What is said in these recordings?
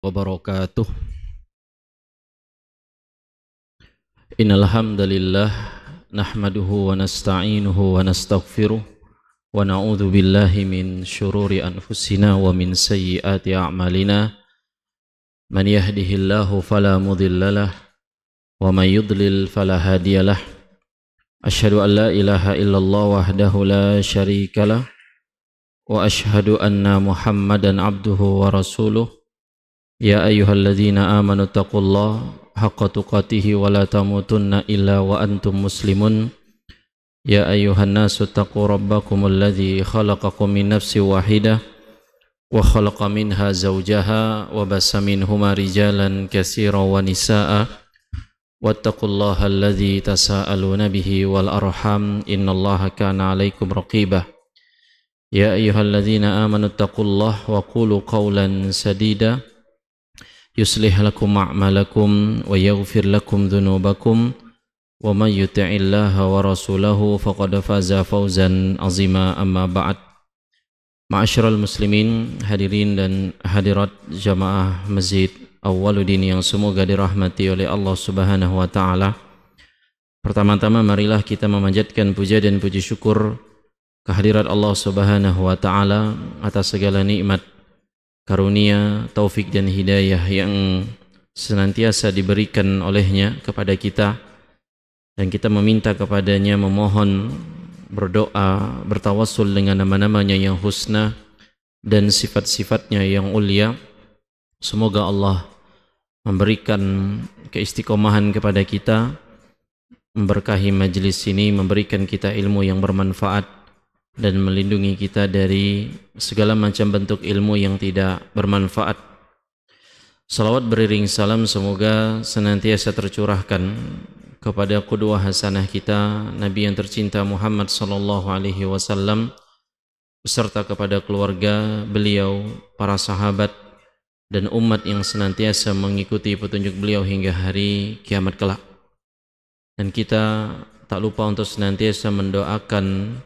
wabarakatuh. Innal hamdalillah nahmaduhu wa nasta'inuhu wa nastaghfiruh wa na'udzu billahi min syururi anfusina wa min sayyiati a'malina. Man yahdihillahu fala mudhillalah wa man yudlil fala hadiyalah. Asyhadu an la ilaha illallah wahdahu la syarikalah wa asyhadu anna Muhammadan abduhu wa rasuluh. Ya ayyuhalladzina amanu taqullaha haqqa tuqatih wa la tamutunna illa wa antum muslimun. Ya ayyuhan nasu taqu rabbakumul ladzi khalaqakum min nafsin wahidah wa khalaqa minha zawjaha wa bassa minhuma rijalan katsiran wa nisaa'a wattaqullaha alladzi tasaaluna bihi wal arham innallaha kana 'alaikum raqibah. Ya ayyuhalladzina amanu taqullaha wa qulu qawlan sadida yuslih lakum a'malakum wa yaghfir lakum dhunubakum wa may yuti'illaha wa rasulahu faqad faza fawzan azima. Amma ba'd. Ma'asyiral muslimin, hadirin dan hadirat jamaah Masjid Awwaluddin yang semoga dirahmati oleh Allah Subhanahu wa taala. Pertama-tama marilah kita memanjatkan puja dan puji syukur kehadirat Allah Subhanahu wa taala atas segala nikmat, karunia, taufik dan hidayah yang senantiasa diberikan olehnya kepada kita, dan kita meminta kepadanya, memohon, berdoa, bertawassul dengan nama-namanya yang husna dan sifat-sifatnya yang ulia. Semoga Allah memberikan keistiqomahan kepada kita, memberkahi majlis ini, memberikan kita ilmu yang bermanfaat dan melindungi kita dari segala macam bentuk ilmu yang tidak bermanfaat. Salawat beriring salam semoga senantiasa tercurahkan kepada qudwah hasanah kita, Nabi yang tercinta Muhammad sallallahu alaihi wasallam, beserta kepada keluarga beliau, para sahabat dan umat yang senantiasa mengikuti petunjuk beliau hingga hari kiamat kelak. Dan kita tak lupa untuk senantiasa mendoakan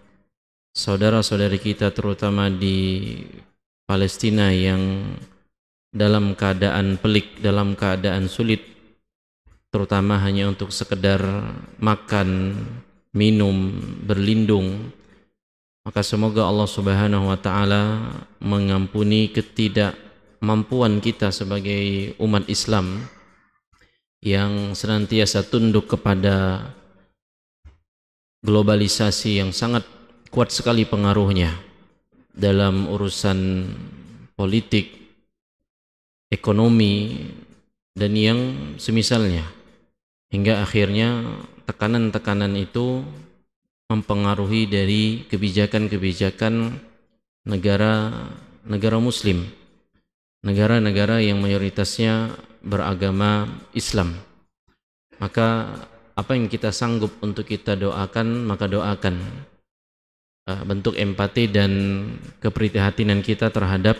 saudara-saudari kita terutama di Palestina yang dalam keadaan pelik, dalam keadaan sulit, terutama hanya untuk sekedar makan, minum, berlindung. Maka semoga Allah Subhanahu wa taala mengampuni ketidakmampuan kita sebagai umat Islam yang senantiasa tunduk kepada globalisasi yang sangat kuat sekali pengaruhnya dalam urusan politik, ekonomi, dan yang semisalnya, hingga akhirnya tekanan-tekanan itu mempengaruhi dari kebijakan-kebijakan negara muslim, negara-negara yang mayoritasnya beragama Islam. Maka apa yang kita sanggup untuk kita doakan, maka doakan. Bentuk empati dan keprihatinan kita terhadap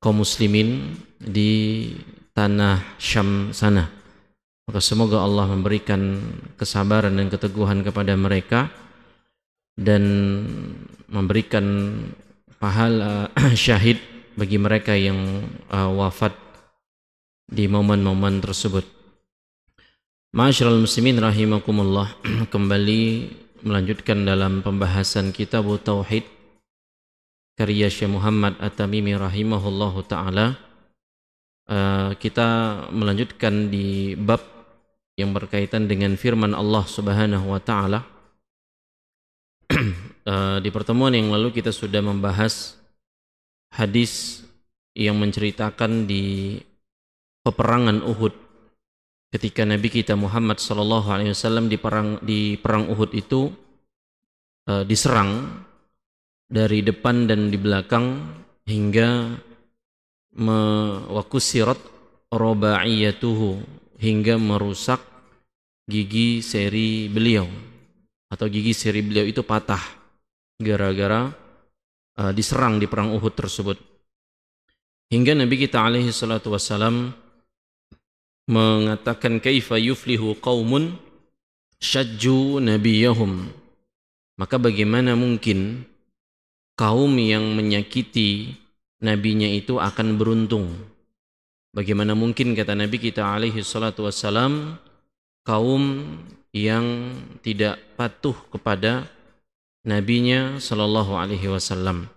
kaum muslimin di tanah Syam sana. Maka semoga Allah memberikan kesabaran dan keteguhan kepada mereka dan memberikan pahala syahid bagi mereka yang wafat di momen-momen tersebut. Ma'asyiral muslimin rahimakumullah, kembali melanjutkan dalam pembahasan kitab Tauhid karya Syekh Muhammad At-Tamimi rahimahullahu ta'ala. Kita melanjutkan di bab yang berkaitan dengan firman Allah Subhanahu wa ta'ala. Di pertemuan yang lalu kita sudah membahas hadis yang menceritakan di peperangan Uhud, ketika Nabi kita Muhammad sallallahu alaihi wasallam di perang Uhud itu diserang dari depan dan di belakang hingga wakusirat robaiyatuhu, hingga merusak gigi seri beliau, atau gigi seri beliau itu patah gara-gara diserang di perang Uhud tersebut. Hingga Nabi kita alaihi salatu wassalam mengatakan, kaifa yuflihu qaumun syajju nabiyahum, maka bagaimana mungkin kaum yang menyakiti nabinya itu akan beruntung. Bagaimana mungkin, kata Nabi kita alaihi salatu wassalam, kaum yang tidak patuh kepada nabinya sallallahu alaihi wasallam,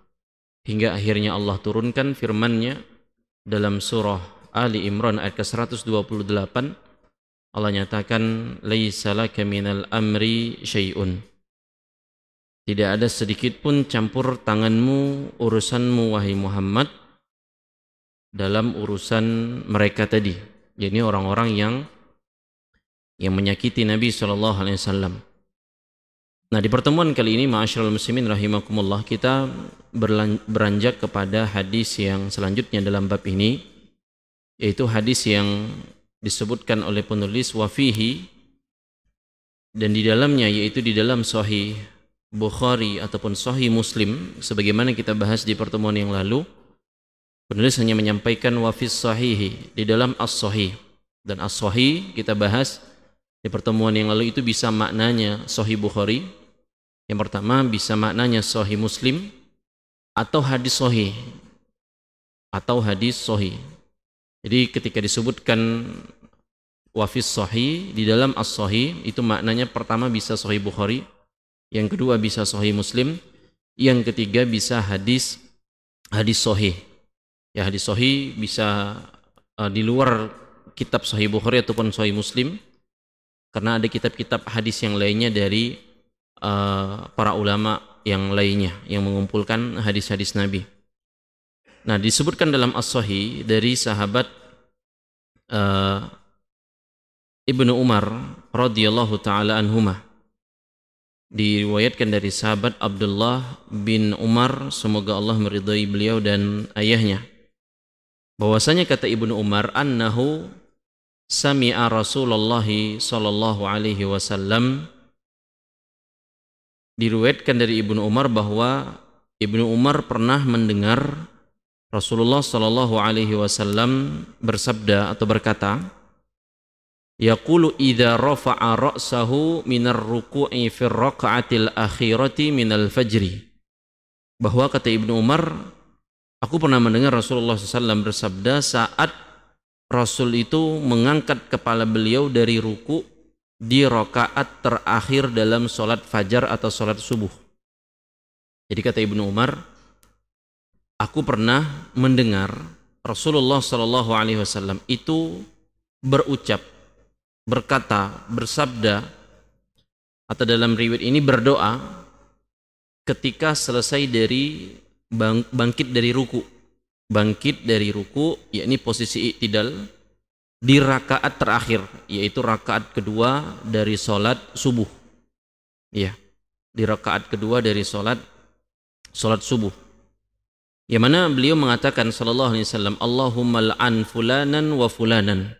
hingga akhirnya Allah turunkan firman-Nya dalam surah Ali Imran ayat ke-128. Allah nyatakan, laisa laka minal amri syai'un, tidak ada sedikit pun campur tanganmu, urusanmu wahai Muhammad, dalam urusan mereka tadi, jadi orang-orang yang menyakiti Nabi SAW. Nah, di pertemuan kali ini, ma'asyiral muslimin rahimakumullah, kita beranjak kepada hadis yang selanjutnya dalam bab ini, yaitu hadis yang disebutkan oleh penulis wafihi, dan di dalamnya, yaitu di dalam Sahih Bukhari ataupun Sahih Muslim, sebagaimana kita bahas di pertemuan yang lalu. Penulis hanya menyampaikan wafis sahihi, di dalam as-sahih. Dan as-sahih kita bahas di pertemuan yang lalu, itu bisa maknanya Sahih Bukhari. Yang pertama bisa maknanya Sahih Muslim atau hadis sahih. Jadi ketika disebutkan wafis sahih di dalam as-sahih, itu maknanya pertama bisa Sahih Bukhari, yang kedua bisa Sahih Muslim, yang ketiga bisa hadis sahih. Ya, hadis sahih bisa di luar kitab Sahih Bukhari ataupun Sahih Muslim, karena ada kitab-kitab hadis yang lainnya dari para ulama yang lainnya yang mengumpulkan hadis-hadis Nabi. Nah, disebutkan dalam As-Sahih dari sahabat Ibnu Umar radhiyallahu taala anhuma, diriwayatkan dari sahabat Abdullah bin Umar, semoga Allah meridai beliau dan ayahnya, bahwasanya kata Ibnu Umar, annahu sami'a Rasulullah sallallahu alaihi wasallam, diriwayatkan dari Ibnu Umar bahwa Ibnu Umar pernah mendengar Rasulullah sallallahu alaihi wasallam bersabda atau berkata, yaqulu idza rafa'a ra'sahu minar ruku'i fi raka'atil akhirati minal fajri, bahwa kata Ibnu Umar, aku pernah mendengar Rasulullah SAW bersabda saat Rasul itu mengangkat kepala beliau dari ruku di rakaat terakhir dalam sholat fajar atau sholat subuh. Jadi kata Ibnu Umar, aku pernah mendengar Rasulullah SAW itu berucap, berkata, bersabda, atau dalam riwayat ini berdoa, ketika selesai dari bangkit dari ruku, yakni posisi i'tidal di rakaat terakhir, yaitu rakaat kedua dari sholat subuh. Ya, di rakaat kedua dari sholat subuh. Yang mana beliau mengatakan sallallahu alaihi wasallam, Allahumma la'an fulanan wa fulanan.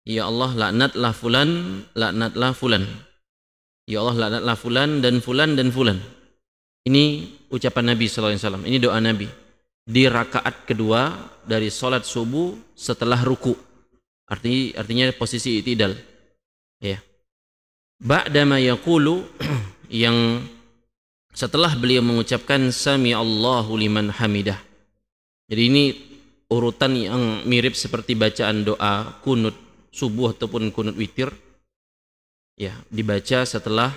Ya Allah, laknatlah fulan, laknatlah fulan. Ya Allah, laknatlah fulan dan fulan dan fulan. Ini ucapan Nabi sallallahu alaihi wasallam. Ini doa Nabi di rakaat kedua dari sholat subuh setelah ruku. Artinya posisi i'tidal. Ya. Ba'da ma yaqulu, yang setelah beliau mengucapkan sami Allahu liman hamidah. Jadi ini urutan yang mirip seperti bacaan doa kunut subuh ataupun kunut witir. Ya, dibaca setelah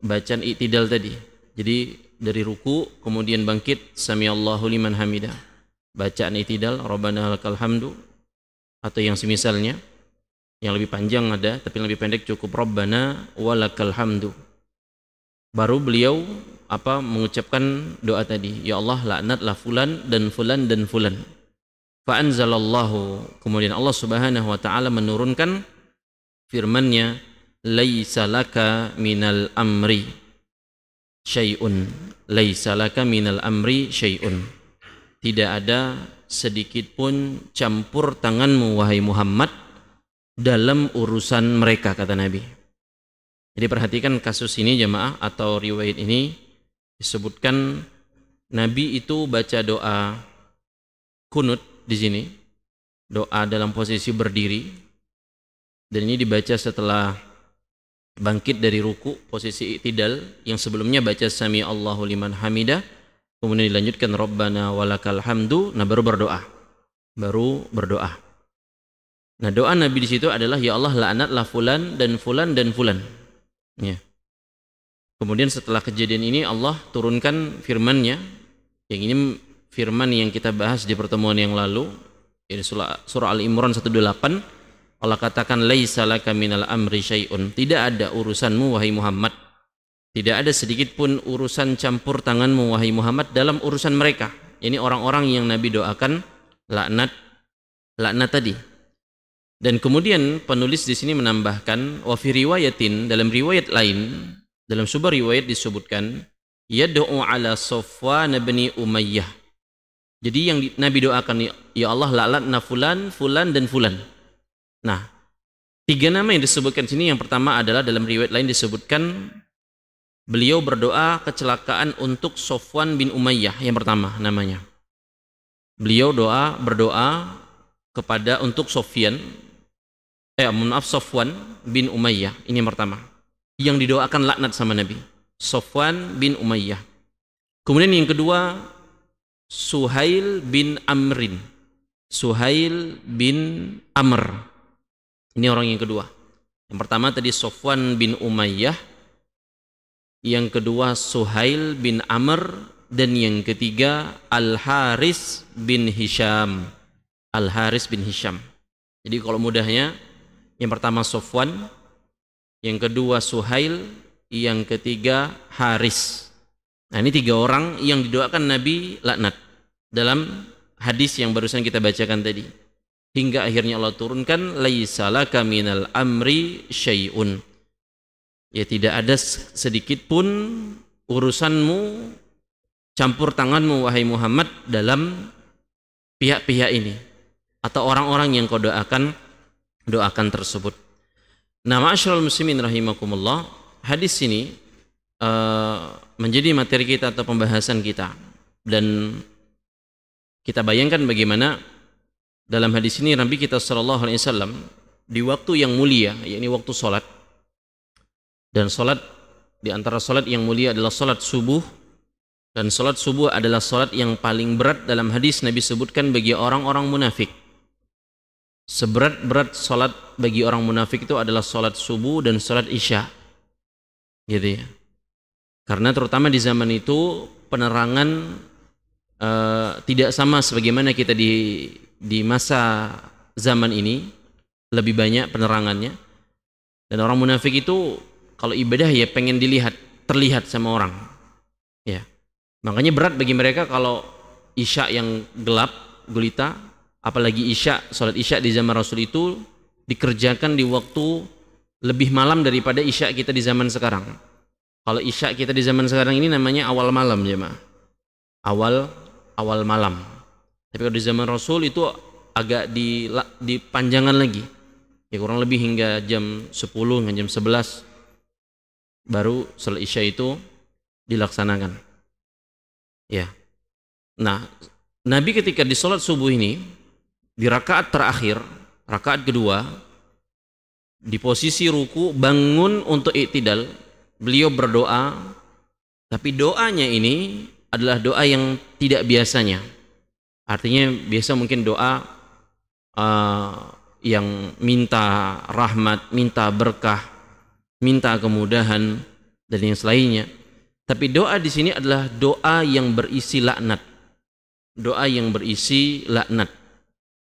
bacaan i'tidal tadi. Jadi dari ruku kemudian bangkit sami Allahu liman hamidah. Bacaan i'tidal Rabbana lakal hamdu atau yang semisalnya. Yang lebih panjang ada, tapi yang lebih pendek cukup Rabbana walakal hamdu. Baru beliau mengucapkan doa tadi, ya Allah, laknatlah fulan dan fulan dan fulan. Fa anzalallahu, kemudian Allah Subhanahu wa taala menurunkan firman-Nya, laisa laka minal amri syai'un. Laisa laka minal amri syai'un. Tidak ada sedikit pun campur tanganmu wahai Muhammad dalam urusan mereka, kata Nabi. Jadi perhatikan kasus ini jemaah, atau riwayat ini disebutkan Nabi itu baca doa kunut di sini, doa dalam posisi berdiri, dan ini dibaca setelah bangkit dari ruku, posisi i'tidal, yang sebelumnya baca sami Allahu liman hamidah, kemudian dilanjutkan Rabbana walakal hamdu, nah baru berdoa. baru berdoa. Nah, doa Nabi di situ adalah ya Allah laknatlah fulan dan fulan dan fulan. Ya. Kemudian setelah kejadian ini Allah turunkan firman-Nya. Yang ini firman yang kita bahas di pertemuan yang lalu. Ini surah Al-Imran 128. Allah katakan laisa laka minal amri syai'un. Tidak ada urusanmu wahai Muhammad. Tidak ada sedikit pun urusan campur tanganmu wahai Muhammad dalam urusan mereka. Ini orang-orang yang Nabi doakan laknat tadi. Dan kemudian penulis di sini menambahkan wa fi riwayatin, dalam riwayat lain, dalam sebuah riwayat disebutkan yad'u ala Safwan bin Umayyah. Jadi yang Nabi doakan ya Allah laknatna fulan, fulan dan fulan. Nah, 3 nama yang disebutkan sini, yang pertama adalah dalam riwayat lain disebutkan beliau berdoa kecelakaan untuk Safwan bin Umayyah, yang pertama namanya. Beliau berdoa kepada untuk Safwan bin Umayyah, ini yang pertama. Yang didoakan laknat sama Nabi, Safwan bin Umayyah. Kemudian yang kedua Suhail bin Amr. Ini orang yang kedua. Yang pertama tadi Safwan bin Umayyah, yang kedua Suhail bin Amr, dan yang ketiga Al-Haris bin Hisham. Jadi kalau mudahnya, yang pertama Safwan, yang kedua Suhail, yang ketiga Haris. Nah, ini 3 orang yang didoakan Nabi laknat dalam hadis yang barusan kita bacakan tadi. Hingga akhirnya Allah turunkan laisa laka minal amri syai'un. Ya, tidak ada sedikit pun urusanmu, campur tanganmu wahai Muhammad dalam pihak-pihak ini atau orang-orang yang kau doakan tersebut. Nah, ma'asyiral muslimin rahimakumullah, hadis ini menjadi materi kita atau pembahasan kita, dan kita bayangkan bagaimana dalam hadis ini Nabi kita sallallahu alaihi wasallam di waktu yang mulia, yakni waktu salat. Dan salat, di antara salat yang mulia adalah salat subuh, dan salat subuh adalah salat yang paling berat dalam hadis Nabi sebutkan bagi orang-orang munafik. Seberat-berat salat bagi orang munafik itu adalah salat subuh dan salat isya. Gitu ya. Karena terutama di zaman itu penerangan tidak sama sebagaimana kita di masa zaman ini, lebih banyak penerangannya. Dan orang munafik itu kalau ibadah ya pengen terlihat sama orang. Ya. Makanya berat bagi mereka kalau isya yang gelap gulita, apalagi salat isya di zaman Rasul itu dikerjakan di waktu lebih malam daripada isya kita di zaman sekarang. Kalau isya kita di zaman sekarang ini namanya awal malam, jemaah. Awal malam. Tapi kalau di zaman Rasul itu agak dipanjangan lagi. Ya, kurang lebih hingga jam 10, hingga jam 11 baru salat isya itu dilaksanakan. Ya. Nah, Nabi ketika di salat subuh ini, di rakaat terakhir, rakaat kedua, di posisi ruku bangun untuk i'tidal, beliau berdoa, tapi doanya ini adalah doa yang tidak biasanya. Artinya biasa mungkin doa yang minta rahmat, minta berkah, minta kemudahan dan yang selainnya. Tapi doa di sini adalah doa yang berisi laknat. Doa yang berisi laknat.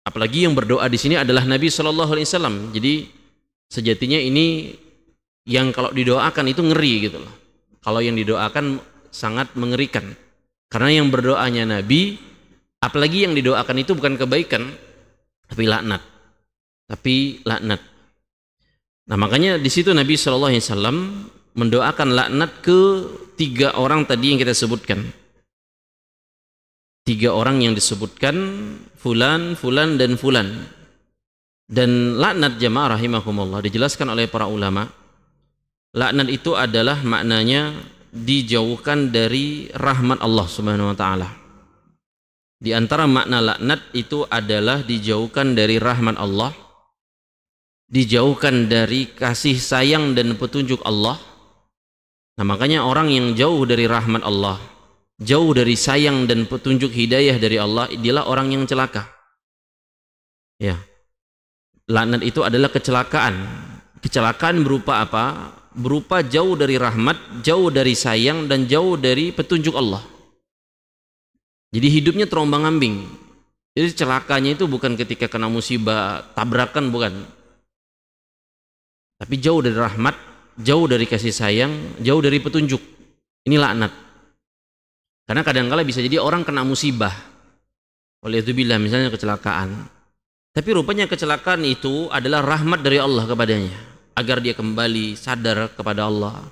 Apalagi yang berdoa di sini adalah Nabi Shallallahu Alaihi Wasallam. Jadi sejatinya ini yang kalau didoakan itu ngeri gitu loh. Kalau yang didoakan sangat mengerikan. Karena yang berdoanya Nabi, apalagi yang didoakan itu bukan kebaikan, tapi laknat. Nah, makanya di situ Nabi Shallallahu Alaihi Wasallam mendoakan laknat ke 3 orang tadi yang kita sebutkan. 3 orang yang disebutkan, fulan, fulan, dan fulan. Dan laknat jamaah rahimakumullah dijelaskan oleh para ulama. Laknat itu adalah maknanya dijauhkan dari rahmat Allah Subhanahu wa taala. Di antara makna laknat itu adalah dijauhkan dari rahmat Allah, dijauhkan dari kasih sayang dan petunjuk Allah. Nah, makanya orang yang jauh dari rahmat Allah, jauh dari sayang dan petunjuk hidayah dari Allah, dialah orang yang celaka. Ya, laknat itu adalah kecelakaan. Kecelakaan berupa apa? Berupa jauh dari rahmat, jauh dari sayang, dan jauh dari petunjuk Allah. Jadi hidupnya terombang-ambing. Jadi celakanya itu bukan ketika kena musibah, tabrakan, bukan. Tapi jauh dari rahmat, jauh dari kasih sayang, jauh dari petunjuk. Ini laknat. Karena kadang-kala bisa jadi orang kena musibah. Oleh itu bila misalnya kecelakaan. Tapi rupanya kecelakaan itu adalah rahmat dari Allah kepadanya. Agar dia kembali sadar kepada Allah.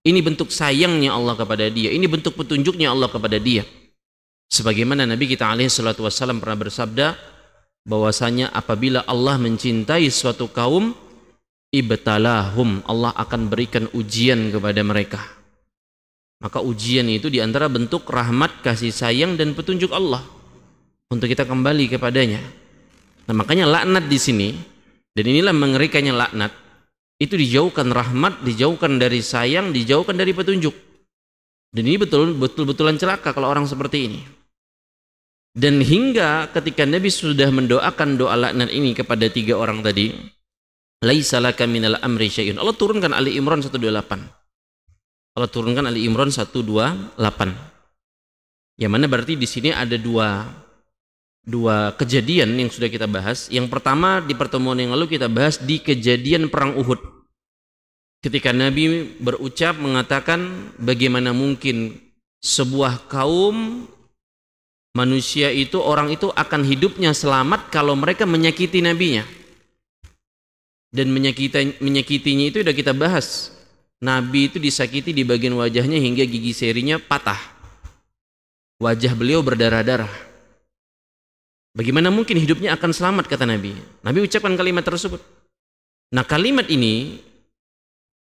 Ini bentuk sayangnya Allah kepada dia. Ini bentuk petunjuknya Allah kepada dia. Sebagaimana Nabi kita alaihi salatu wassalam pernah bersabda bahwasanya apabila Allah mencintai suatu kaum, ibtalahum, Allah akan berikan ujian kepada mereka. Maka ujian itu diantara bentuk rahmat, kasih sayang, dan petunjuk Allah untuk kita kembali kepadanya. Nah, makanya laknat di sini, dan inilah mengerikannya laknat, itu dijauhkan rahmat, dijauhkan dari sayang, dijauhkan dari petunjuk. Dan ini betul-betulan celaka kalau orang seperti ini. Dan hingga ketika Nabi sudah mendoakan doa laknat ini kepada 3 orang tadi, laisa laka minal amri syai'un. Allah turunkan Ali Imran 128. Allah turunkan Ali Imran 128. Yang mana berarti di sini ada dua kejadian yang sudah kita bahas. Yang pertama di pertemuan yang lalu kita bahas di kejadian perang Uhud. Ketika Nabi berucap mengatakan bagaimana mungkin sebuah kaum manusia itu, orang itu akan hidupnya selamat kalau mereka menyakiti nabinya. Dan menyakitinya itu sudah kita bahas. Nabi itu disakiti di bagian wajahnya hingga gigi serinya patah. Wajah beliau berdarah-darah. Bagaimana mungkin hidupnya akan selamat, kata Nabi. Nabi ucapkan kalimat tersebut. Nah, kalimat ini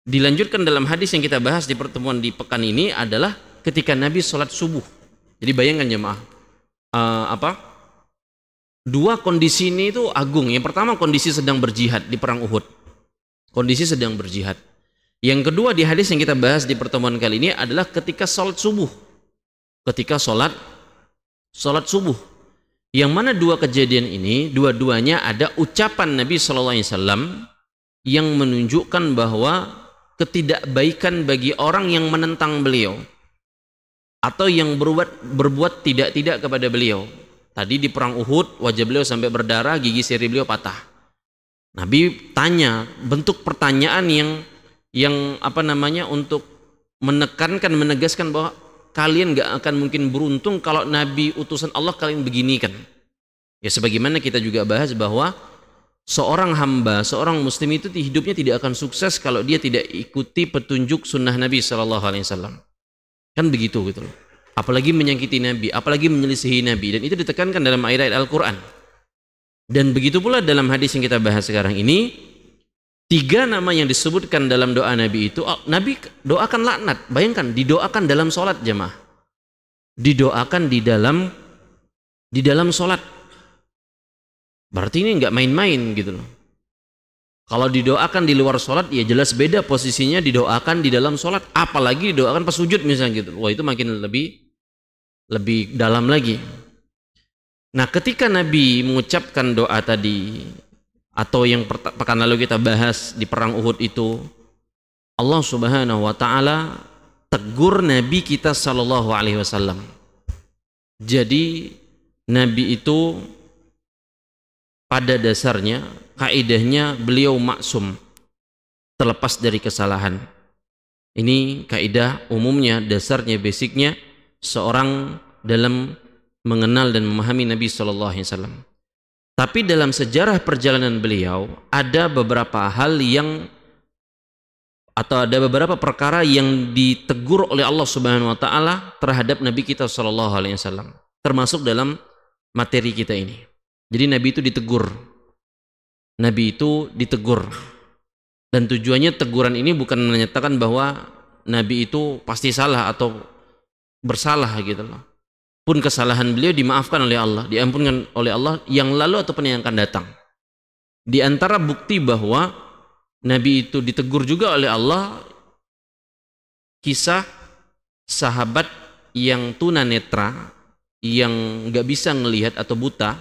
dilanjutkan dalam hadis yang kita bahas di pertemuan di pekan ini adalah ketika Nabi sholat subuh. Jadi bayangkan jemaah, dua kondisi ini itu agung. Yang pertama kondisi sedang berjihad di perang Uhud. Kondisi sedang berjihad. Yang kedua di hadis yang kita bahas di pertemuan kali ini adalah ketika sholat subuh. Ketika sholat subuh. Yang mana dua kejadian ini, dua-duanya ada ucapan Nabi SAW yang menunjukkan bahwa ketidakbaikan bagi orang yang menentang beliau atau yang berbuat tidak-tidak kepada beliau. Tadi di perang Uhud wajah beliau sampai berdarah, gigi seri beliau patah. Nabi tanya, bentuk pertanyaan yang untuk menekankan, menegaskan bahwa kalian gak akan mungkin beruntung kalau Nabi utusan Allah kalian beginikan. Ya sebagaimana kita juga bahas bahwa seorang hamba, seorang muslim itu hidupnya tidak akan sukses kalau dia tidak ikuti petunjuk sunnah Nabi SAW. Kan begitu gitu loh. Apalagi menyakiti Nabi, apalagi menyelisihi Nabi, dan itu ditekankan dalam ayat-ayat Al-Quran. Dan begitu pula dalam hadis yang kita bahas sekarang ini, 3 nama yang disebutkan dalam doa Nabi itu, Nabi doakan laknat. Bayangkan, didoakan dalam sholat jemaah. Didoakan di dalam sholat. Berarti ini nggak main-main gitu loh. Kalau didoakan di luar sholat, ya jelas beda posisinya didoakan di dalam sholat. Apalagi didoakan pas sujud misalnya gitu. Wah, itu makin lebih dalam lagi. Nah, ketika Nabi mengucapkan doa tadi, atau yang pekan lalu kita bahas di perang Uhud itu, Allah Subhanahu wa taala tegur Nabi kita sallallahu alaihi wasallam. Jadi Nabi itu pada dasarnya, kaidahnya beliau maksum, terlepas dari kesalahan. Ini kaidah umumnya, dasarnya, basicnya seorang dalam mengenal dan memahami Nabi sallallahu alaihi wasallam. Tapi dalam sejarah perjalanan beliau ada beberapa hal ada beberapa perkara yang ditegur oleh Allah Subhanahu wa taala terhadap Nabi kita sallallahu alaihi wasallam, termasuk dalam materi kita ini. Jadi Nabi itu ditegur. Nabi itu ditegur. Dan tujuannya teguran ini bukan menyatakan bahwa Nabi itu pasti salah atau bersalah gitu loh. Pun kesalahan beliau dimaafkan oleh Allah, diampunkan oleh Allah yang lalu ataupun yang akan datang. Di antara bukti bahwa Nabi itu ditegur juga oleh Allah, kisah sahabat yang tunanetra, yang nggak bisa ngelihat atau buta,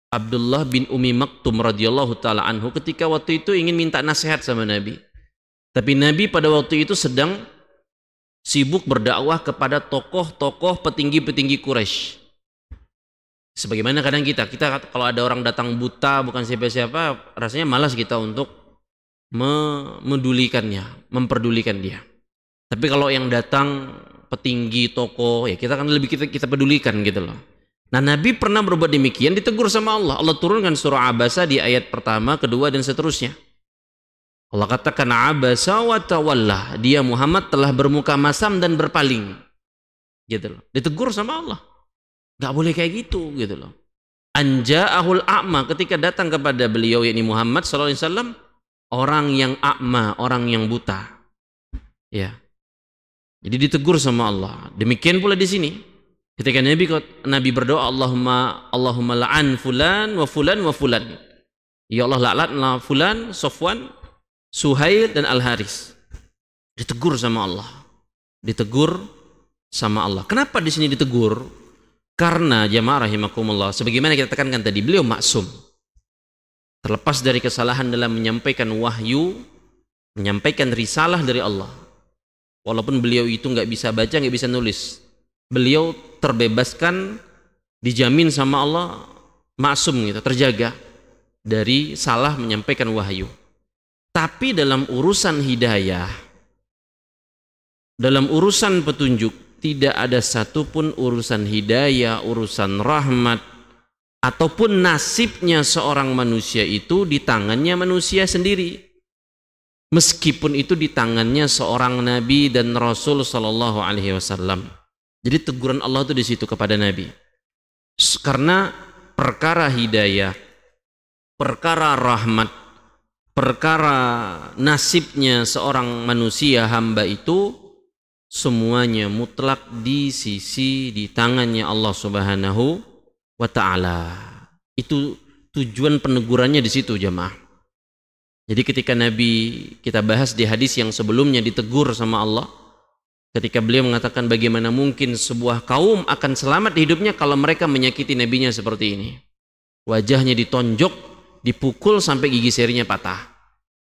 Abdullah bin Umi Maktum radhiyallahu taala anhu ketika waktu itu ingin minta nasihat sama Nabi. Tapi Nabi pada waktu itu sedang sibuk berdakwah kepada tokoh-tokoh petinggi-petinggi Quraisy. Sebagaimana kadang kita kalau ada orang datang buta bukan siapa-siapa, rasanya malas kita untuk memperdulikan dia. Tapi kalau yang datang petinggi tokoh, ya kita kan lebih kita pedulikan gitu loh. Nah, Nabi pernah berbuat demikian, ditegur sama Allah. Allah turunkan surah Abasa di ayat pertama, kedua dan seterusnya. Allah katakan abasa wa tawalla, dia Muhammad telah bermuka masam dan berpaling. Gitu loh. Ditegur sama Allah. Gak boleh kayak gitu loh. Anja'ahul a'ma, ketika datang kepada beliau yakni Muhammad sallallahu alaihi wasallam orang yang a'ma, orang yang buta. Ya. Jadi ditegur sama Allah. Demikian pula di sini. Ketika Nabi berdoa, Allahumma la'an fulan wa fulan wa fulan. Ya Allah, laknatlah fulan, Sofwan, Suhail dan Al-Haris. Ditegur sama Allah. Ditegur sama Allah. Kenapa di sini ditegur? Karena jamaah rahimakumullah, sebagaimana kita tekankan tadi, beliau maksum. Terlepas dari kesalahan dalam menyampaikan wahyu, menyampaikan risalah dari Allah. Walaupun beliau itu nggak bisa baca, nggak bisa nulis, beliau terbebaskan, dijamin sama Allah, maksum gitu, terjaga dari salah menyampaikan wahyu. Tapi dalam urusan hidayah, dalam urusan petunjuk, tidak ada satupun urusan hidayah, urusan rahmat, ataupun nasibnya seorang manusia itu di tangannya manusia sendiri. Meskipun itu di tangannya seorang Nabi dan Rasul Sallallahu Alaihi Wasallam. Jadi teguran Allah itu di situ kepada Nabi. Karena perkara hidayah, perkara rahmat, perkara nasibnya seorang manusia hamba itu semuanya mutlak di tangannya Allah Subhanahu wa Ta'ala. Itu tujuan penegurannya di situ jamaah. Jadi ketika Nabi, kita bahas di hadis yang sebelumnya, ditegur sama Allah ketika beliau mengatakan bagaimana mungkin sebuah kaum akan selamat di hidupnya kalau mereka menyakiti nabinya seperti ini. Wajahnya ditonjok, dipukul sampai gigi serinya patah.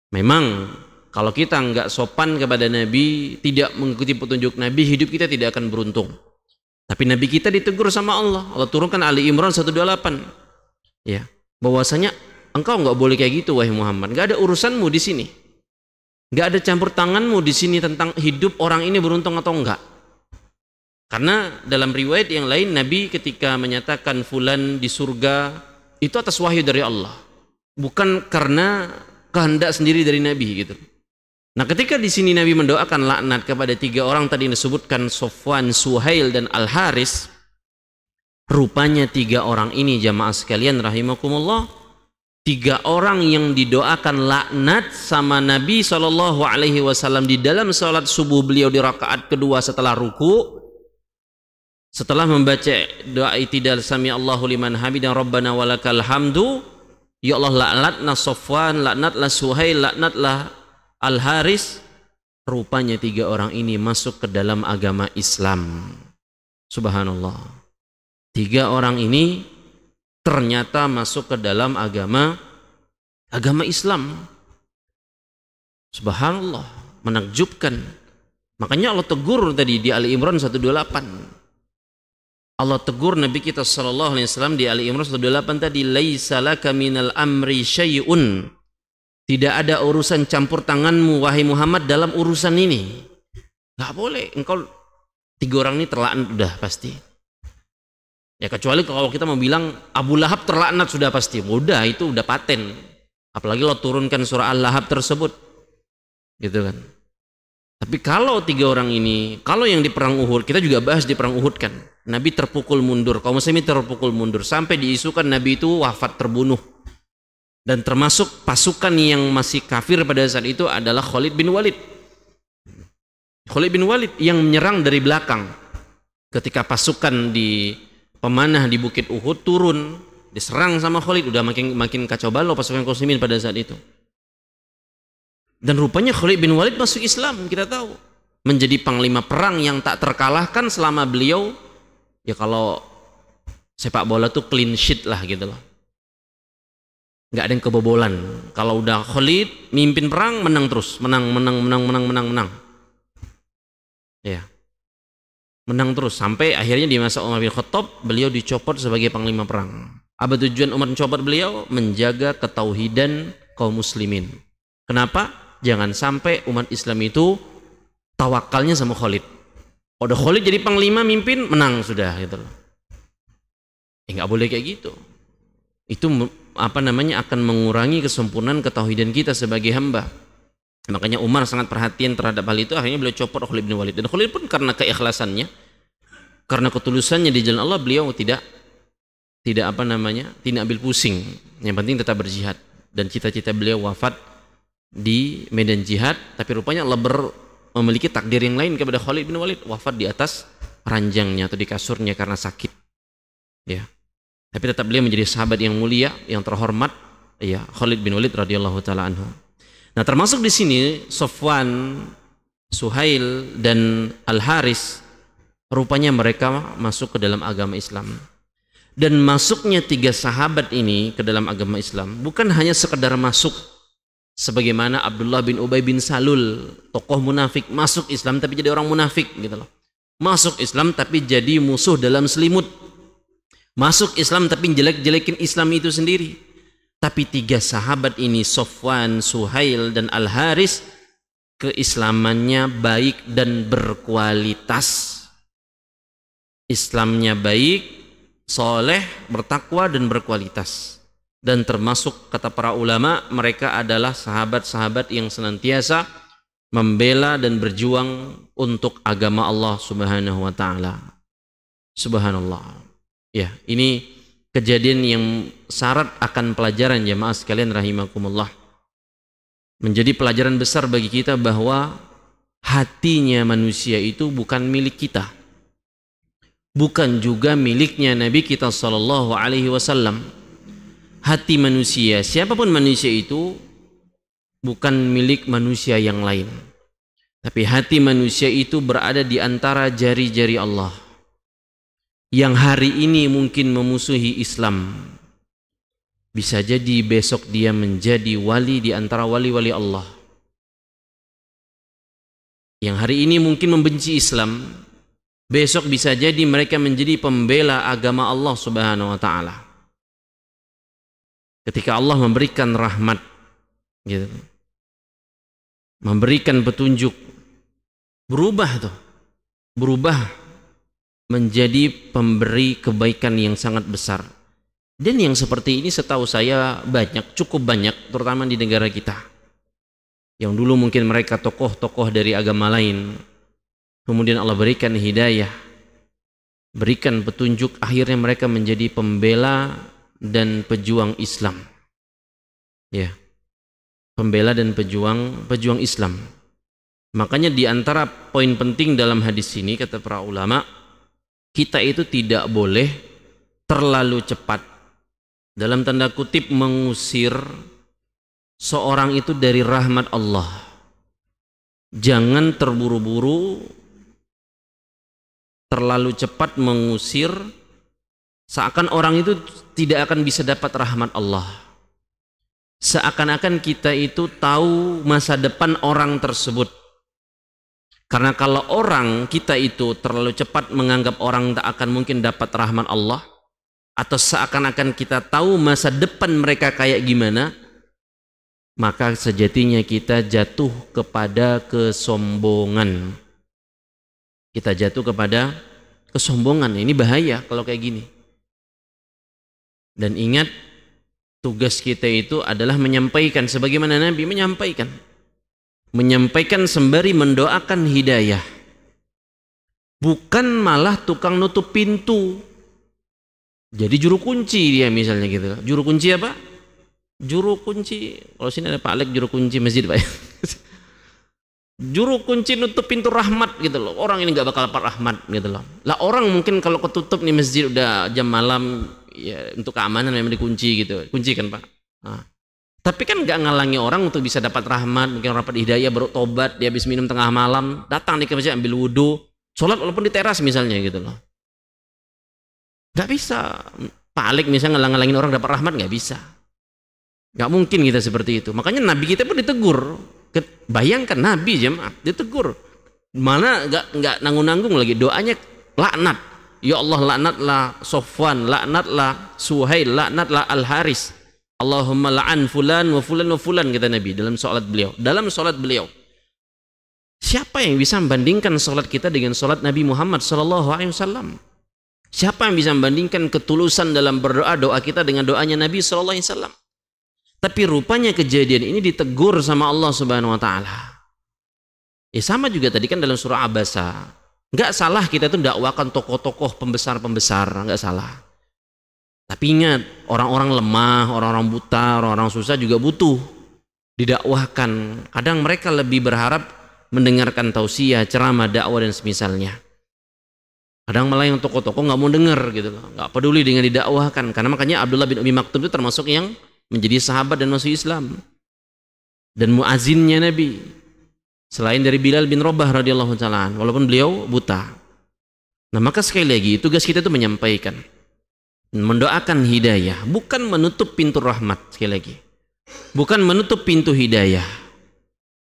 Memang kalau kita nggak sopan kepada Nabi, tidak mengikuti petunjuk Nabi, hidup kita tidak akan beruntung. Tapi Nabi kita ditegur sama Allah. Allah turunkan Ali Imran 128. Ya, bahwasanya engkau nggak boleh kayak gitu wahai Muhammad. Nggak ada urusanmu di sini. Nggak ada campur tanganmu di sini tentang hidup orang ini beruntung atau enggak. Karena dalam riwayat yang lain Nabi ketika menyatakan fulan di surga itu atas wahyu dari Allah, bukan karena kehendak sendiri dari Nabi gitu. Nah, ketika di sini Nabi mendoakan laknat kepada 3 orang tadi yang disebutkan, Sofwan, Suhail dan Al-Haris, rupanya 3 orang ini jamaah sekalian rahimakumullah, 3 orang yang didoakan laknat sama Nabi SAW di dalam salat subuh beliau di rakaat kedua setelah ruku, setelah membaca doa i'tidal sami Allahu liman hamidah rabbana walakal hamdu, ya Allah laknatlah Sofwan, laknatlah Suhail, laknatlah Al-Haris. Rupanya 3 orang ini masuk ke dalam agama Islam. Subhanallah. 3 orang ini ternyata masuk ke dalam agama Islam. Subhanallah, menakjubkan. Makanya Allah tegur tadi di Ali Imran 128. Allah tegur Nabi kita sallallahu alaihi wasallam di Ali Imran 128 tadi, laisa laka minal amri syai'un. Tidak ada urusan campur tanganmu wahai Muhammad dalam urusan ini. Enggak boleh. Engkau 3 orang ini terlaknat udah pasti. Ya kecuali kalau kita mau bilang Abu Lahab terlaknat sudah pasti, udah itu udah paten. Apalagi lo turunkan surah Al-Lahab tersebut, gitu kan. Tapi kalau 3 orang ini, kalau yang di perang Uhud, kita juga bahas di perang Uhud kan, Nabi terpukul mundur, kaum muslimin terpukul mundur, sampai diisukan Nabi itu wafat terbunuh. Dan termasuk pasukan yang masih kafir pada saat itu adalah Khalid bin Walid. Khalid bin Walid yang menyerang dari belakang. Ketika pasukan di pemanah di Bukit Uhud turun, diserang sama Khalid, udah makin kacau balau pasukan kaum muslimin pada saat itu. Dan rupanya Khalid bin Walid masuk Islam, kita tahu, menjadi panglima perang yang tak terkalahkan selama beliau, ya kalau sepak bola tuh clean sheet lah gitu loh. nggak ada yang kebobolan. Kalau udah Khalid mimpin perang, menang terus, menang. Ya, menang terus sampai akhirnya di masa Umar bin Khattab beliau dicopot sebagai panglima perang. Apa tujuan Umar mencopot beliau? Menjaga ketauhidan kaum muslimin. Kenapa? Jangan sampai umat Islam itu tawakalnya sama Khalid. Udah Khalid jadi panglima mimpin, menang sudah gitu loh. Nggak boleh kayak gitu. Itu akan mengurangi kesempurnaan ketauhidan kita sebagai hamba. Makanya Umar sangat perhatian terhadap hal itu, akhirnya beliau copot Khalid bin Walid. Dan Khalid pun karena keikhlasannya, karena ketulusannya di jalan Allah, beliau tidak ambil pusing. Yang penting tetap berjihad. Dan cita-cita beliau wafat di medan jihad, tapi rupanya Allah memiliki takdir yang lain kepada Khalid bin Walid, wafat di atas ranjangnya atau di kasurnya karena sakit. Ya. Tapi tetap beliau menjadi sahabat yang mulia, yang terhormat, ya, Khalid bin Walid radhiyallahu taala anhu. Nah, termasuk di sini Sofwan, Suhail dan Al-Haris, rupanya mereka masuk ke dalam agama Islam. Dan masuknya 3 sahabat ini ke dalam agama Islam bukan hanya sekedar masuk sebagaimana Abdullah bin Ubay bin Salul, tokoh munafik, masuk Islam tapi jadi orang munafik gitu loh. Masuk Islam tapi jadi musuh dalam selimut. Masuk Islam tapi jelek-jelekin Islam itu sendiri. Tapi 3 sahabat ini, Sofwan, Suhail, dan Al-Haris, keislamannya baik dan berkualitas. Islamnya baik, soleh, bertakwa, dan berkualitas. Dan termasuk kata para ulama, mereka adalah sahabat-sahabat yang senantiasa membela dan berjuang untuk agama Allah Subhanahu wa taala. Subhanallah. Ya, ini kejadian yang syarat akan pelajaran jemaah sekalian rahimakumullah. Menjadi pelajaran besar bagi kita bahwa hatinya manusia itu bukan milik kita. Bukan juga miliknya Nabi kita sallallahu alaihi wasallam. Hati manusia, siapapun manusia itu, bukan milik manusia yang lain. Tapi hati manusia itu berada di antara jari-jari Allah. Yang hari ini mungkin memusuhi Islam, bisa jadi besok dia menjadi wali di antara wali-wali Allah. Yang hari ini mungkin membenci Islam, besok bisa jadi mereka menjadi pembela agama Allah Subhanahu wa taala. Ketika Allah memberikan rahmat gitu, memberikan petunjuk, berubah menjadi pemberi kebaikan yang sangat besar. Dan yang seperti ini setahu saya cukup banyak, terutama di negara kita. Yang dulu mungkin mereka tokoh-tokoh dari agama lain, kemudian Allah berikan hidayah, berikan petunjuk, akhirnya mereka menjadi pembela dan pejuang Islam. Ya, pembela dan pejuang Islam. Makanya di antara poin penting dalam hadis ini, kata para ulama, kita itu tidak boleh terlalu cepat, dalam tanda kutip, mengusir seorang itu dari rahmat Allah. Jangan terburu-buru, terlalu cepat mengusir, seakan orang itu tidak akan bisa dapat rahmat Allah. Seakan-akan kita itu tahu masa depan orang tersebut. Karena kalau kita itu terlalu cepat menganggap orang tak akan mungkin dapat rahmat Allah, atau seakan-akan kita tahu masa depan mereka kayak gimana, maka sejatinya kita jatuh kepada kesombongan. Kita jatuh kepada kesombongan. Ini bahaya kalau kayak gini. Dan ingat, tugas kita itu adalah menyampaikan sebagaimana Nabi menyampaikan sembari mendoakan hidayah, bukan malah tukang nutup pintu. Jadi juru kunci dia misalnya gitu. Juru kunci apa? Juru kunci, kalau sini ada Pak Alek, juru kunci masjid Pak. Juru kunci nutup pintu rahmat gitu loh. Orang ini nggak bakal dapat rahmat gitu loh. Lah orang mungkin kalau ketutup nih masjid udah jam malam, ya untuk keamanan memang dikunci gitu. Kunci kan Pak. Nah, tapi kan nggak ngalangi orang untuk bisa dapat rahmat, mungkin dapat hidayah, baru tobat, dia habis minum tengah malam, datang di masjid ambil wudhu, sholat walaupun di teras misalnya gitu loh. Nggak bisa. Pak Alek misalnya ngalang-ngalangin orang dapat rahmat, nggak bisa. Nggak mungkin kita seperti itu. Makanya Nabi kita pun ditegur. Bayangkan Nabi jemaah ditegur. Mana nggak nanggung-nanggung lagi, doanya laknat. Ya Allah, laknatlah Sofwan, laknatlah Suhail, laknatlah Al-Haris. Allahumma la'an fulan wa fulan wa fulan, kata Nabi dalam salat beliau. Dalam salat beliau. Siapa yang bisa membandingkan salat kita dengan salat Nabi Muhammad sallallahu alaihi wasallam? Siapa yang bisa membandingkan ketulusan dalam berdoa, doa kita dengan doanya Nabi sallallahu alaihi wasallam? Tapi rupanya kejadian ini ditegur sama Allah Subhanahu wa taala. Ya sama juga tadi kan dalam surah Abasa. Enggak salah kita itu dakwakan tokoh-tokoh pembesar-pembesar, enggak salah. Tapi ingat, orang-orang lemah, orang-orang buta, orang-orang susah juga butuh didakwahkan. Kadang mereka lebih berharap mendengarkan tausiah, ceramah, dakwah dan semisalnya. Kadang malah yang tokoh-tokoh nggak mau dengar gitu loh, nggak peduli dengan didakwahkan. Karena makanya Abdullah bin Umi Maktum itu termasuk yang menjadi sahabat dan masuk Islam dan muazinnya Nabi. Selain dari Bilal bin Rabah radhiyallahu taala, walaupun beliau buta. Nah, maka sekali lagi tugas kita itu menyampaikan, mendoakan hidayah, bukan menutup pintu rahmat. Sekali lagi, bukan menutup pintu hidayah.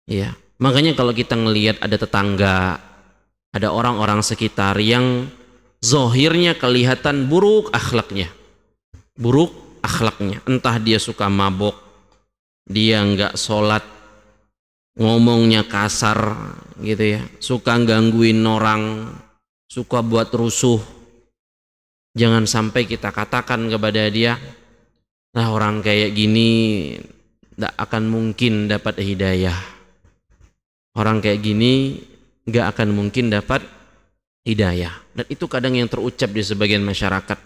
Ya, makanya kalau kita ngelihat ada tetangga, ada orang-orang sekitar yang zohirnya kelihatan buruk akhlaknya, entah dia suka mabok, dia nggak sholat, ngomongnya kasar gitu ya, suka gangguin orang, suka buat rusuh. Jangan sampai kita katakan kepada dia, nah orang kayak gini tidak akan mungkin dapat hidayah, orang kayak gini nggak akan mungkin dapat hidayah. Dan itu kadang yang terucap di sebagian masyarakat.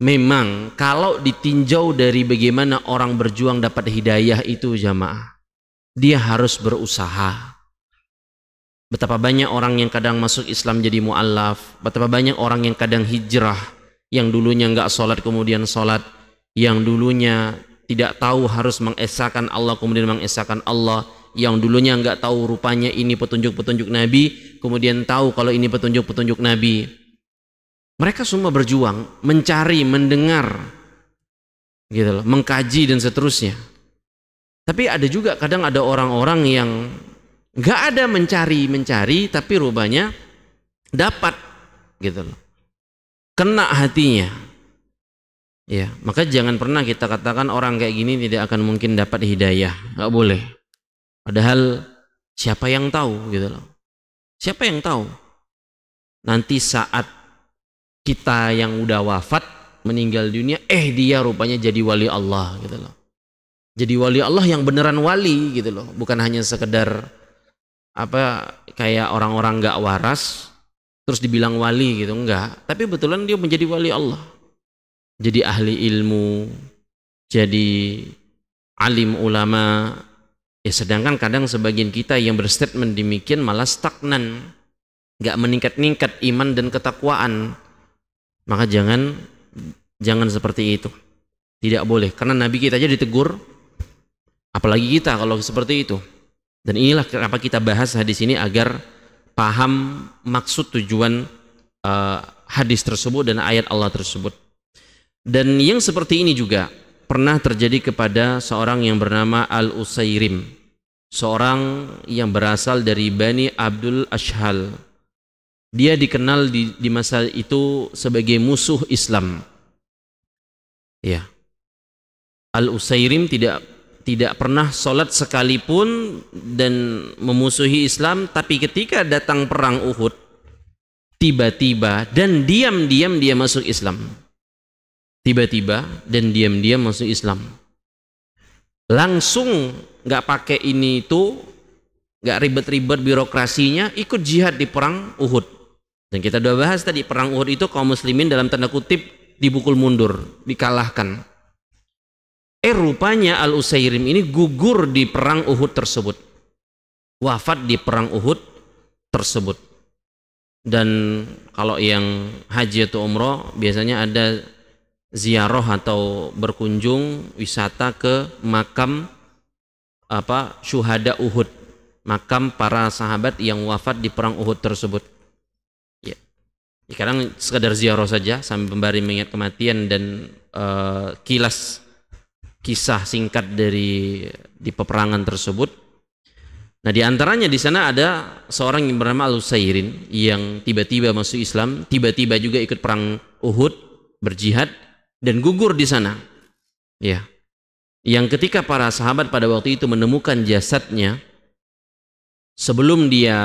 Memang kalau ditinjau dari bagaimana orang berjuang dapat hidayah itu jamaah, dia harus berusaha. Betapa banyak orang yang kadang masuk Islam jadi mu'allaf, betapa banyak orang yang kadang hijrah, yang dulunya nggak sholat kemudian sholat, yang dulunya tidak tahu harus mengesahkan Allah kemudian mengesahkan Allah, yang dulunya nggak tahu rupanya ini petunjuk-petunjuk Nabi kemudian tahu kalau ini petunjuk-petunjuk Nabi. Mereka semua berjuang mencari, mendengar gitu loh, mengkaji dan seterusnya. Tapi ada juga kadang ada orang-orang yang nggak ada mencari tapi rupanya dapat gitu loh, kena hatinya. Ya, maka jangan pernah kita katakan orang kayak gini tidak akan mungkin dapat hidayah, nggak boleh. Padahal siapa yang tahu gitu loh, siapa yang tahu nanti saat kita yang udah wafat meninggal dunia, dia rupanya jadi wali Allah gitu loh. Jadi wali Allah yang beneran wali gitu loh, bukan hanya sekedar apa kayak orang-orang nggak waras terus dibilang wali gitu, enggak. Tapi betulan dia menjadi wali Allah, jadi ahli ilmu, jadi alim ulama. Ya sedangkan kadang sebagian kita yang berstatement demikian malah stagnan, nggak meningkat-ningkat iman dan ketakwaan. Maka jangan seperti itu, tidak boleh. Karena Nabi kita aja ditegur, apalagi kita kalau seperti itu. Dan inilah kenapa kita bahas hadis ini, agar paham maksud tujuan hadis tersebut dan ayat Allah tersebut. Dan yang seperti ini juga pernah terjadi kepada seorang yang bernama Al-Usairim, seorang yang berasal dari Bani Abdul Ashhal. Dia dikenal di masa itu sebagai musuh Islam. Ya, Al-Usairim tidak pernah sholat sekalipun dan memusuhi Islam. Tapi ketika datang perang Uhud, tiba-tiba dan diam-diam dia masuk Islam. Tiba-tiba dan diam-diam masuk Islam. Langsung nggak pakai ini itu, nggak ribet-ribet birokrasinya, ikut jihad di perang Uhud. Dan kita sudah bahas tadi, perang Uhud itu kaum muslimin dalam tanda kutip dipukul mundur, dikalahkan. Rupanya Al-Usairim ini gugur di perang Uhud tersebut, wafat di perang Uhud tersebut. Dan kalau yang haji atau umroh biasanya ada ziarah atau berkunjung wisata ke makam syuhada Uhud, makam para sahabat yang wafat di perang Uhud tersebut. Ya, kadang sekadar ziarah saja sambil memberi mengingat kematian dan kilas kisah singkat di peperangan tersebut. Nah, di antaranya di sana ada seorang yang bernama Al-Usairin yang tiba-tiba masuk Islam, tiba-tiba juga ikut perang Uhud, berjihad dan gugur di sana. Ya. Yang ketika para sahabat pada waktu itu menemukan jasadnya sebelum dia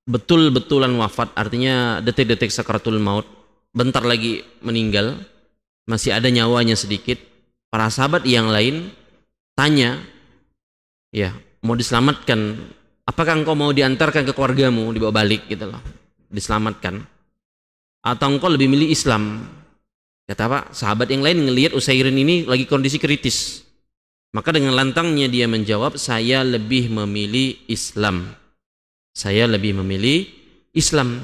betul-betulan wafat, artinya detik-detik sakaratul maut, bentar lagi meninggal, masih ada nyawanya sedikit, para sahabat yang lain tanya, ya, mau diselamatkan, apakah engkau mau diantarkan ke keluargamu, dibawa balik gitu loh, diselamatkan, atau engkau lebih milih Islam? Kata Pak, sahabat yang lain ngelihat Usairin ini lagi kondisi kritis, maka dengan lantangnya dia menjawab, saya lebih memilih Islam, saya lebih memilih Islam.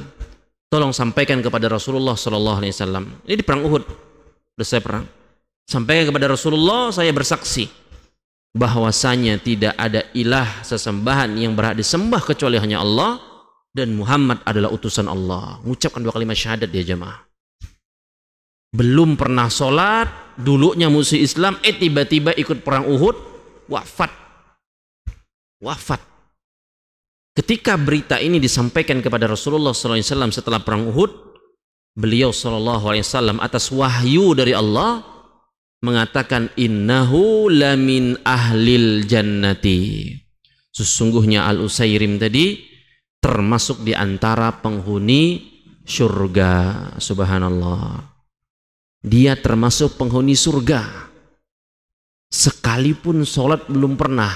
Tolong sampaikan kepada Rasulullah Sallallahu Alaihi Wasallam. Ini di perang Uhud, selesai perang. Sampaikan kepada Rasulullah, saya bersaksi bahwasanya tidak ada ilah sesembahan yang berhak disembah kecuali hanya Allah, dan Muhammad adalah utusan Allah. Mengucapkan 2 kalimat syahadat dia jemaah. Belum pernah sholat, dulunya musuh Islam, tiba-tiba ikut perang Uhud, wafat. Ketika berita ini disampaikan kepada Rasulullah SAW setelah perang Uhud, beliau SAW atas wahyu dari Allah mengatakan, innahu lamin ahlil jannati. Sesungguhnya Al-Usairim tadi termasuk di antara penghuni surga. Subhanallah. Dia termasuk penghuni surga. Sekalipun sholat belum pernah.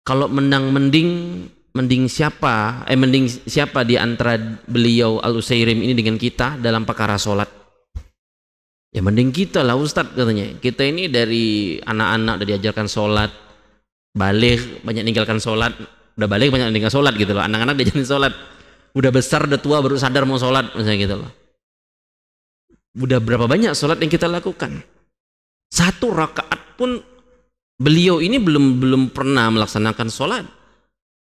Kalau mending siapa di antara beliau Al-Usairim ini dengan kita dalam perkara sholat? Ya mending kita lah Ustadz, katanya. Kita ini dari anak-anak udah diajarkan sholat, balik banyak ninggalkan sholat, udah balik banyak ninggalkan sholat gitu loh. Anak-anak diajarin sholat, udah besar udah tua baru sadar mau sholat misalnya gitu loh. Udah berapa banyak sholat yang kita lakukan? 1 rakaat pun beliau ini belum pernah melaksanakan sholat.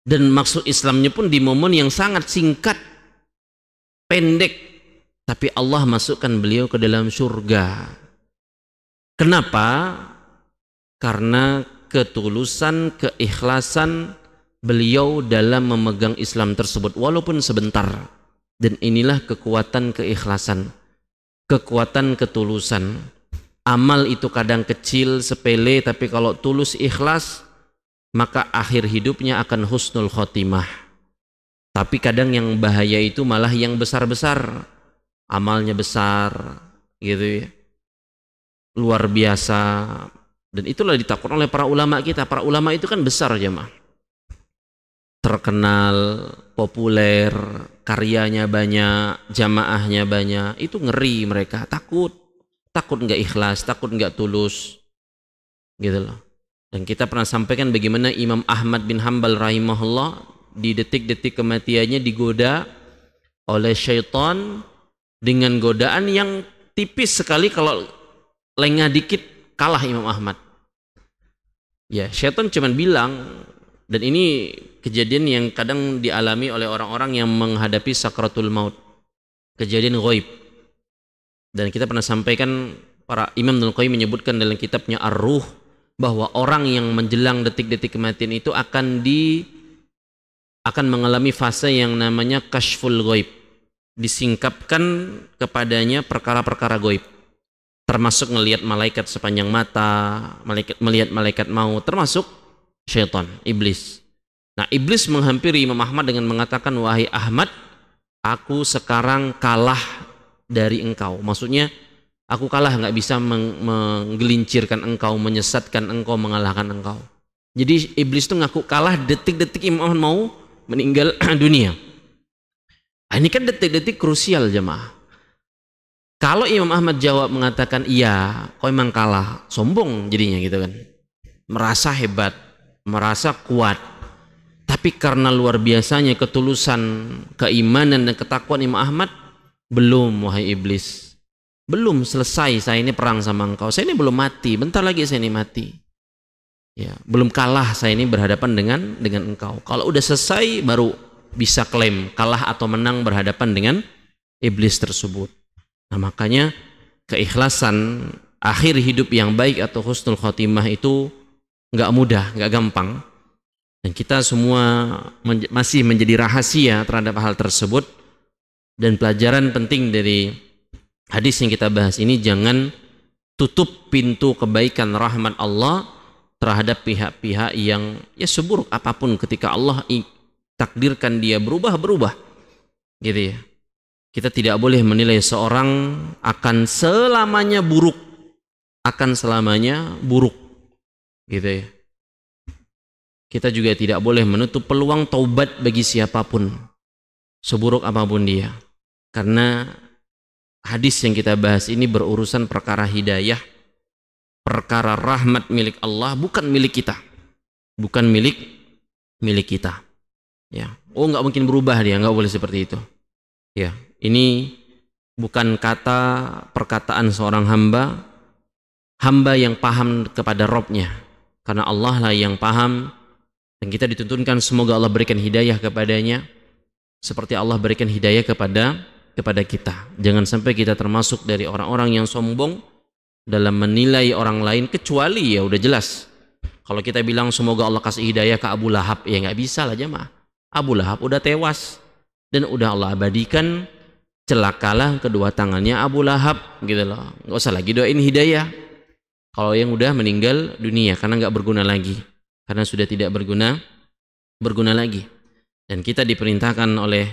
Dan maksud Islamnya pun di momen yang sangat singkat, pendek. Tapi Allah masukkan beliau ke dalam surga. Kenapa? Karena ketulusan, keikhlasan beliau dalam memegang Islam tersebut, walaupun sebentar. Dan inilah kekuatan keikhlasan, kekuatan ketulusan. Amal itu kadang kecil, sepele, tapi kalau tulus ikhlas, maka akhir hidupnya akan husnul khotimah. Tapi kadang yang bahaya itu malah yang besar-besar, amalnya besar gitu ya, luar biasa. Dan itulah ditakutkan oleh para ulama kita. Para ulama itu kan besar jemaah, terkenal, populer, karyanya banyak, jamaahnya banyak. Itu ngeri mereka, takut nggak ikhlas, takut nggak tulus gitu loh. Dan kita pernah sampaikan bagaimana Imam Ahmad bin Hanbal rahimahullah di detik-detik kematiannya digoda oleh syaitan dengan godaan yang tipis sekali, kalau lengah dikit kalah Imam Ahmad. Ya, syaitan cuman bilang, dan ini kejadian yang kadang dialami oleh orang-orang yang menghadapi sakratul maut, kejadian ghaib. Dan kita pernah sampaikan, para Imam Ibnu Qayyim menyebutkan dalam kitabnya Ar-Ruh, bahwa orang yang menjelang detik-detik kematian itu akan mengalami fase yang namanya kashful ghaib. Disingkapkan kepadanya perkara-perkara gaib, termasuk melihat malaikat sepanjang mata, melihat malaikat maut, termasuk syaitan, iblis. Nah, iblis menghampiri Imam Ahmad dengan mengatakan, wahai Ahmad, aku sekarang kalah dari engkau. Maksudnya, aku kalah, nggak bisa menggelincirkan engkau, menyesatkan engkau, mengalahkan engkau. Jadi iblis itu ngaku kalah detik-detik Imam Ahmad mau meninggal dunia. Ini kan detik-detik krusial jemaah. Kalau Imam Ahmad jawab mengatakan, iya, kau memang kalah, sombong jadinya gitu kan. Merasa hebat, merasa kuat. Tapi karena luar biasanya ketulusan, keimanan dan ketakwaan Imam Ahmad, belum wahai iblis. Belum selesai saya ini perang sama engkau. Saya ini belum mati, bentar lagi saya ini mati. Ya, belum kalah saya ini berhadapan dengan engkau. Kalau udah selesai baru bisa klaim kalah atau menang berhadapan dengan iblis tersebut. Nah, makanya keikhlasan akhir hidup yang baik atau husnul khotimah itu nggak mudah, nggak gampang. Dan kita semua masih menjadi rahasia terhadap hal tersebut. Dan pelajaran penting dari hadis yang kita bahas ini, jangan tutup pintu kebaikan rahmat Allah terhadap pihak-pihak yang ya seburuk apapun. Ketika Allah takdirkan dia berubah gitu ya. Kita tidak boleh menilai seorang akan selamanya buruk, gitu ya. Kita juga tidak boleh menutup peluang taubat bagi siapapun, seburuk apapun dia. Karena hadis yang kita bahas ini berurusan perkara hidayah, perkara rahmat milik Allah, bukan milik kita, bukan milik kita. Ya, oh nggak mungkin berubah dia, nggak boleh seperti itu. Ya, ini bukan perkataan seorang hamba yang paham kepada Robnya, karena Allah lah yang paham. Dan kita dituntunkan semoga Allah berikan hidayah kepadanya seperti Allah berikan hidayah kepada kita. Jangan sampai kita termasuk dari orang-orang yang sombong dalam menilai orang lain, kecuali ya udah jelas. Kalau kita bilang semoga Allah kasih hidayah ke Abu Lahab, ya nggak bisa lah jemaah. Abu Lahab udah tewas dan udah Allah abadikan, celakalah kedua tangannya Abu Lahab gitu loh. Nggak usah lagi doain hidayah kalau yang udah meninggal dunia, karena nggak berguna lagi. Karena sudah tidak berguna lagi. Dan kita diperintahkan oleh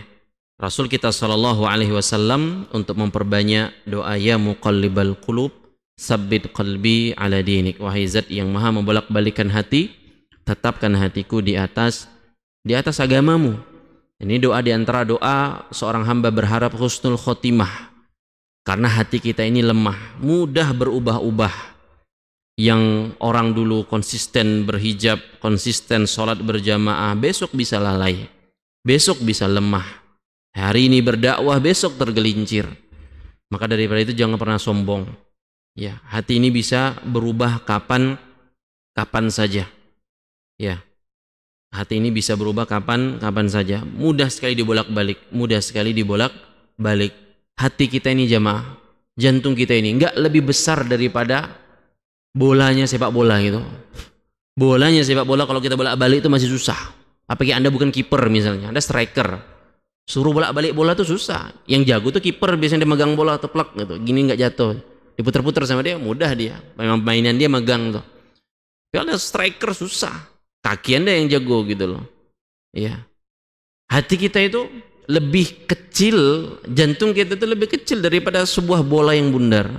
Rasul kita sallallahu alaihi wasallam untuk memperbanyak doa ya muqallibal qulub sabbit qalbi ala dinik. Wahai zat yang maha membolak-balikan hati, tetapkan hatiku di atas agamamu. Ini doa di antara doa seorang hamba berharap husnul khotimah. Karena hati kita ini lemah, mudah berubah-ubah. Yang orang dulu konsisten berhijab, konsisten sholat berjamaah, besok bisa lalai, besok bisa lemah. Hari ini berdakwah, besok tergelincir. Maka daripada itu jangan pernah sombong. Ya, hati ini bisa berubah kapan saja. Ya, hati ini bisa berubah kapan saja. Mudah sekali dibolak-balik. Hati kita ini jamaah, jantung kita ini enggak lebih besar daripada bolanya sepak bola gitu. Bolanya sepak bola kalau kita bolak-balik itu masih susah. Apalagi Anda bukan kiper misalnya, Anda striker. Suruh bolak-balik bola tuh susah. Yang jago tuh kiper, biasanya dia megang bola teplak gitu. Gini nggak jatuh. Diputer-puter sama dia mudah dia. Memang mainan dia megang tuh. Kalau ada striker susah. Kaki Anda yang jago gitu loh. Iya. Hati kita itu lebih kecil, jantung kita itu lebih kecil daripada sebuah bola yang bundar.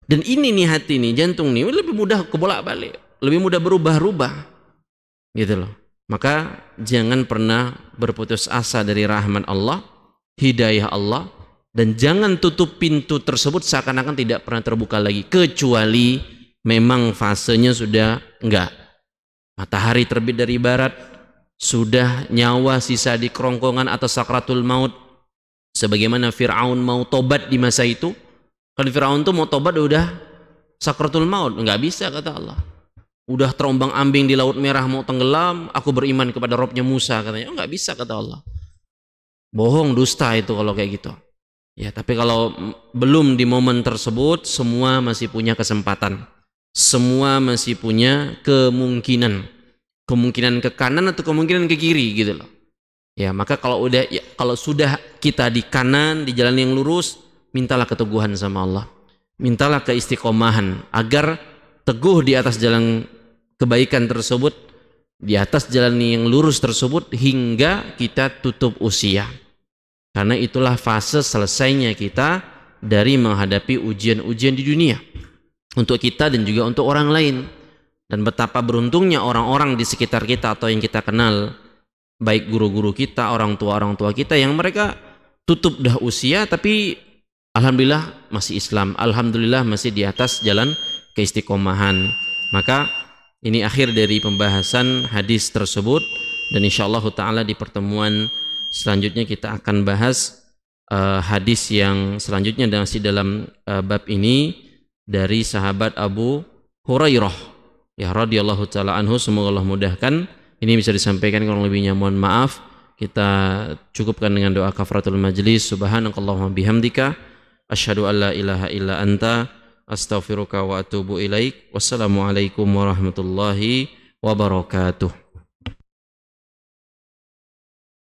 Dan ini nih hati nih, jantung nih lebih mudah kebolak-balik, lebih mudah berubah-ubah, gitu loh. Maka jangan pernah berputus asa dari rahmat Allah, hidayah Allah, dan jangan tutup pintu tersebut seakan-akan tidak pernah terbuka lagi, kecuali memang fasenya sudah enggak. Matahari terbit dari barat, sudah nyawa sisa di kerongkongan atau sakratul maut, sebagaimana Fir'aun mau tobat di masa itu. Kalau Firaun tuh mau tobat udah sakratul maut, nggak bisa kata Allah. Udah terombang ambing di Laut Merah mau tenggelam, aku beriman kepada Robnya Musa katanya. Oh, nggak bisa kata Allah. Bohong, dusta itu kalau kayak gitu. Ya, tapi kalau belum di momen tersebut, semua masih punya kesempatan. Semua masih punya kemungkinan ke kanan atau kemungkinan ke kiri gitu loh. Ya, maka kalau sudah kita di kanan, di jalan yang lurus, mintalah keteguhan sama Allah, mintalah keistiqomahan agar teguh di atas jalan kebaikan tersebut, di atas jalan yang lurus tersebut hingga kita tutup usia. Karena itulah fase selesainya kita dari menghadapi ujian-ujian di dunia, untuk kita dan juga untuk orang lain. Dan betapa beruntungnya orang-orang di sekitar kita atau yang kita kenal, baik guru-guru kita, orang tua kita, yang mereka tutup dah usia tapi alhamdulillah masih Islam, alhamdulillah masih di atas jalan keistiqomahan. Maka ini akhir dari pembahasan hadis tersebut, dan insyaallah ta'ala di pertemuan selanjutnya kita akan bahas hadis yang selanjutnya masih dalam bab ini dari sahabat Abu Hurairah ya radhiyallahu ta'ala anhu. Semoga Allah mudahkan. Ini bisa disampaikan, kurang lebihnya mohon maaf. Kita cukupkan dengan doa kafaratul majlis. Subhanakallahumma bihamdika asyhadu an la ilaha illa anta astaghfiruka wa atubu ilaik. Wassalamualaikum warahmatullahi wabarakatuh.